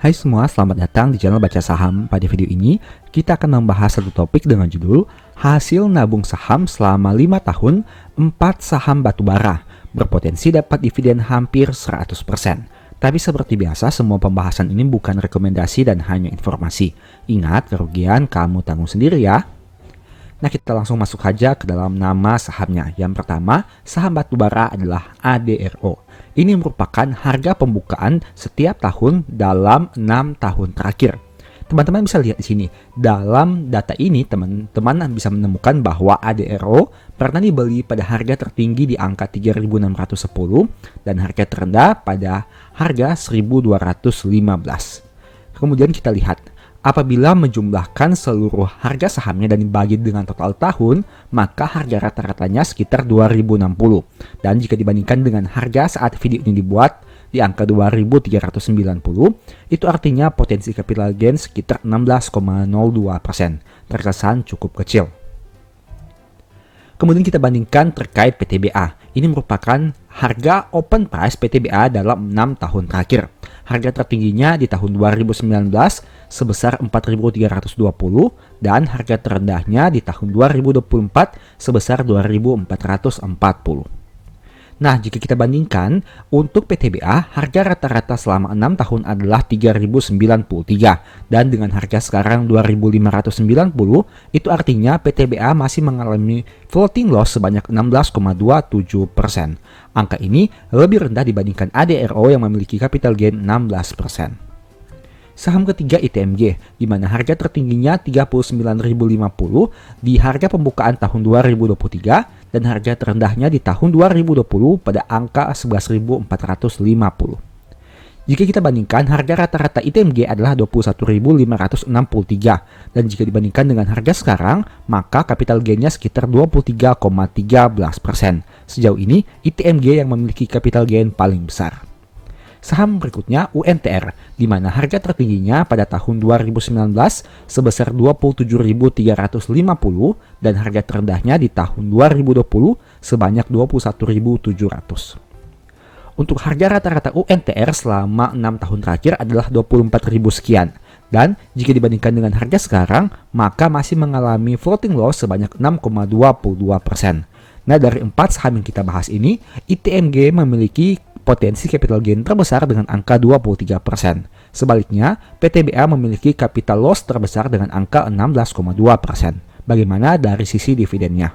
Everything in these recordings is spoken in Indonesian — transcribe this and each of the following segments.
Hai semua, selamat datang di channel Baca Saham. Pada video ini, kita akan membahas satu topik dengan judul Hasil nabung saham selama 5 tahun, 4 saham batubara, berpotensi dapat dividen hampir 100%. Tapi seperti biasa, semua pembahasan ini bukan rekomendasi dan hanya informasi. Ingat, kerugian kamu tanggung sendiri ya. Nah, kita langsung masuk saja ke dalam nama sahamnya. Yang pertama, saham batubara adalah ADRO. Ini merupakan harga pembukaan setiap tahun dalam 6 tahun terakhir. Teman-teman bisa lihat di sini. Dalam data ini, teman-teman bisa menemukan bahwa ADRO pernah dibeli pada harga tertinggi di angka 3.610 dan harga terendah pada harga 1.215. Kemudian kita lihat. Apabila menjumlahkan seluruh harga sahamnya dan dibagi dengan total tahun, maka harga rata-ratanya sekitar 2060. Dan jika dibandingkan dengan harga saat video ini dibuat di angka 2390, itu artinya potensi capital gain sekitar 16,02%. Terkesan cukup kecil. Kemudian kita bandingkan terkait PTBA. Ini merupakan harga open price PTBA dalam 6 tahun terakhir. Harga tertingginya di tahun 2019 sebesar 4.320 dan harga terendahnya di tahun 2024 sebesar 2.440. Nah, jika kita bandingkan, untuk PTBA, harga rata-rata selama 6 tahun adalah 3.093 dan dengan harga sekarang 2.590, itu artinya PTBA masih mengalami floating loss sebanyak 16,27%. Angka ini lebih rendah dibandingkan ADRO yang memiliki capital gain 16%. Saham ketiga ITMG, di mana harga tertingginya 39.050 di harga pembukaan tahun 2023 dan harga terendahnya di tahun 2020 pada angka 11.450. Jika kita bandingkan, harga rata-rata ITMG adalah 21.563 dan jika dibandingkan dengan harga sekarang, maka capital gainnya sekitar 23,13%. Sejauh ini, ITMG yang memiliki capital gain paling besar. Saham berikutnya UNTR, di mana harga tertingginya pada tahun 2019 sebesar 27.350 dan harga terendahnya di tahun 2020 sebanyak 21.700. Untuk harga rata-rata UNTR selama 6 tahun terakhir adalah 24.000 sekian. Dan jika dibandingkan dengan harga sekarang, maka masih mengalami floating loss sebanyak 6,22%. Nah, dari 4 saham yang kita bahas ini, ITMG memiliki potensi capital gain terbesar dengan angka 23%. Sebaliknya, PTBA memiliki capital loss terbesar dengan angka 16,2%. Bagaimana dari sisi dividennya?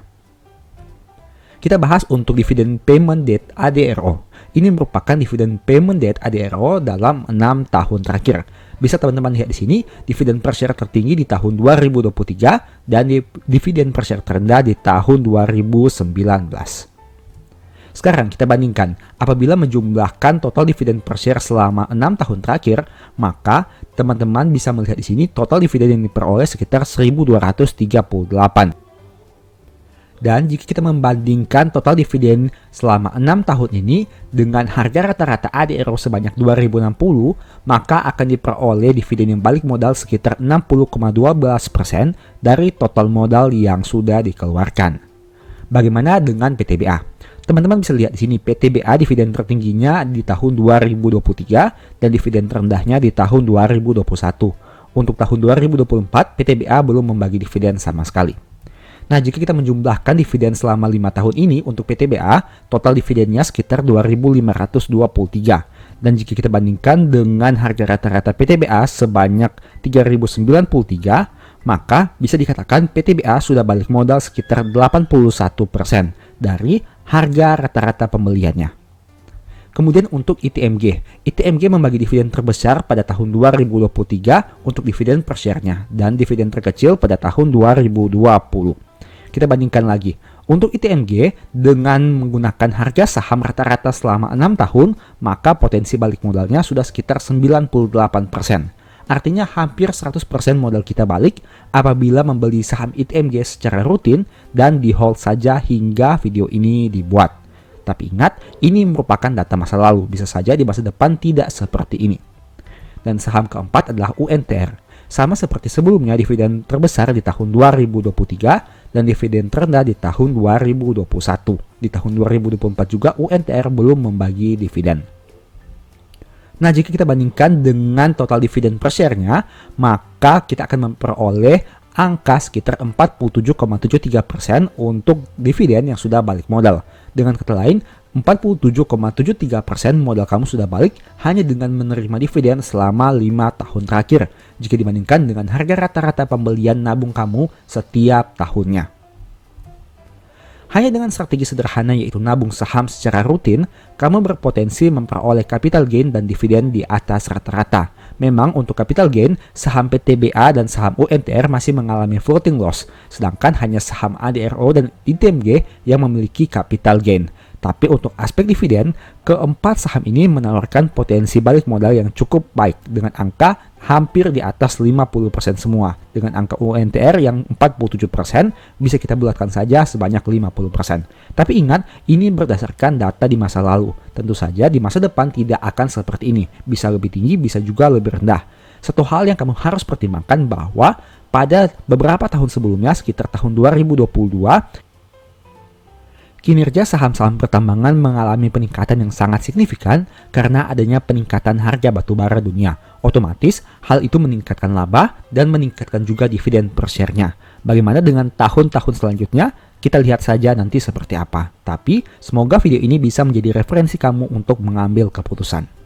Kita bahas untuk dividen payment date ADRO. Ini merupakan dividen payment date ADRO dalam 6 tahun terakhir. Bisa teman-teman lihat di sini, dividen per share tertinggi di tahun 2023 dan dividen per share terendah di tahun 2019. Sekarang kita bandingkan, apabila menjumlahkan total dividen per share selama 6 tahun terakhir, maka teman-teman bisa melihat di sini total dividen yang diperoleh sekitar 1.238. Dan jika kita membandingkan total dividen selama 6 tahun ini dengan harga rata-rata ADRO sebanyak 2.060, maka akan diperoleh dividen yang balik modal sekitar 60,12% dari total modal yang sudah dikeluarkan. Bagaimana dengan PTBA? Teman-teman bisa lihat di sini PTBA dividen tertingginya di tahun 2023 dan dividen terendahnya di tahun 2021. Untuk tahun 2024, PTBA belum membagi dividen sama sekali. Nah, jika kita menjumlahkan dividen selama 5 tahun ini untuk PTBA, total dividennya sekitar 2.523. Dan jika kita bandingkan dengan harga rata-rata PTBA sebanyak 3.093, maka bisa dikatakan PTBA sudah balik modal sekitar 81% dari harga rata-rata pembeliannya. Kemudian untuk ITMG membagi dividen terbesar pada tahun 2023 untuk dividen per share-nya dan dividen terkecil pada tahun 2020. Kita bandingkan lagi. Untuk ITMG dengan menggunakan harga saham rata-rata selama 6 tahun, maka potensi balik modalnya sudah sekitar 98%. Artinya hampir 100% modal kita balik apabila membeli saham ITMG secara rutin dan di hold saja hingga video ini dibuat. Tapi ingat, ini merupakan data masa lalu, bisa saja di masa depan tidak seperti ini. Dan saham keempat adalah UNTR. Sama seperti sebelumnya, dividen terbesar di tahun 2023 dan dividen terendah di tahun 2021. Di tahun 2024 juga UNTR belum membagi dividen. Nah, jika kita bandingkan dengan total dividen per share-nya, maka kita akan memperoleh angka sekitar 47,73% untuk dividen yang sudah balik modal. Dengan kata lain, 47,73% modal kamu sudah balik hanya dengan menerima dividen selama 5 tahun terakhir, jika dibandingkan dengan harga rata-rata pembelian nabung kamu setiap tahunnya. Hanya dengan strategi sederhana yaitu nabung saham secara rutin, kamu berpotensi memperoleh capital gain dan dividen di atas rata-rata. Memang untuk capital gain, saham PTBA dan saham UNTR masih mengalami floating loss, sedangkan hanya saham ADRO dan ITMG yang memiliki capital gain. Tapi untuk aspek dividen, keempat saham ini menawarkan potensi balik modal yang cukup baik dengan angka hampir di atas 50% semua. Dengan angka UNTR yang 47% bisa kita bulatkan saja sebanyak 50%. Tapi ingat, ini berdasarkan data di masa lalu. Tentu saja di masa depan tidak akan seperti ini. Bisa lebih tinggi, bisa juga lebih rendah. Satu hal yang kamu harus pertimbangkan bahwa pada beberapa tahun sebelumnya, sekitar tahun 2022, kinerja saham-saham pertambangan mengalami peningkatan yang sangat signifikan karena adanya peningkatan harga batubara dunia. Otomatis, hal itu meningkatkan laba dan meningkatkan juga dividen per share-nya. Bagaimana dengan tahun-tahun selanjutnya? Kita lihat saja nanti seperti apa. Tapi, semoga video ini bisa menjadi referensi kamu untuk mengambil keputusan.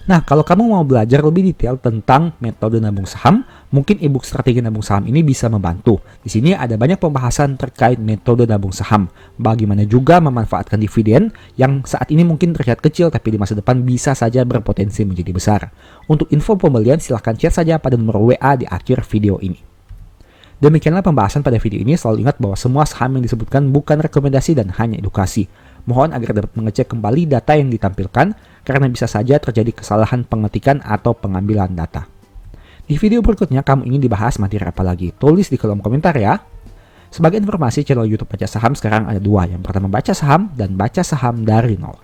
Nah, kalau kamu mau belajar lebih detail tentang metode nabung saham, mungkin ebook strategi nabung saham ini bisa membantu. Di sini ada banyak pembahasan terkait metode nabung saham. Bagaimana juga memanfaatkan dividen yang saat ini mungkin terlihat kecil tapi di masa depan bisa saja berpotensi menjadi besar. Untuk info pembelian silahkan chat saja pada nomor WA di akhir video ini. Demikianlah pembahasan pada video ini. Selalu ingat bahwa semua saham yang disebutkan bukan rekomendasi dan hanya edukasi. Mohon agar dapat mengecek kembali data yang ditampilkan karena bisa saja terjadi kesalahan pengetikan atau pengambilan data. Di video berikutnya kamu ingin dibahas materi apa lagi? Tulis di kolom komentar ya. Sebagai informasi, channel YouTube Baca Saham sekarang ada dua. Yang pertama Baca Saham dan Baca Saham dari Nol.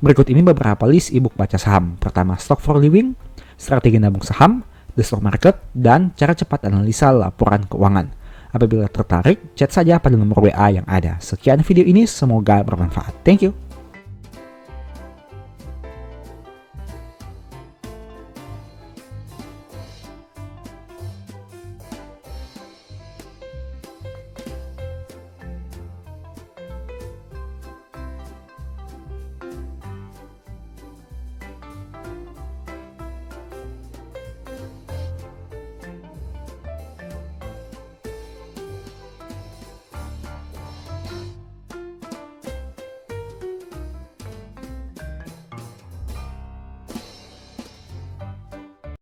Berikut ini beberapa list ebook Baca Saham. Pertama Stock for Living, Strategi Nabung Saham, The Stock Market, dan Cara Cepat Analisa Laporan Keuangan. Apabila tertarik, chat saja pada nomor WA yang ada. Sekian video ini, semoga bermanfaat. Thank you.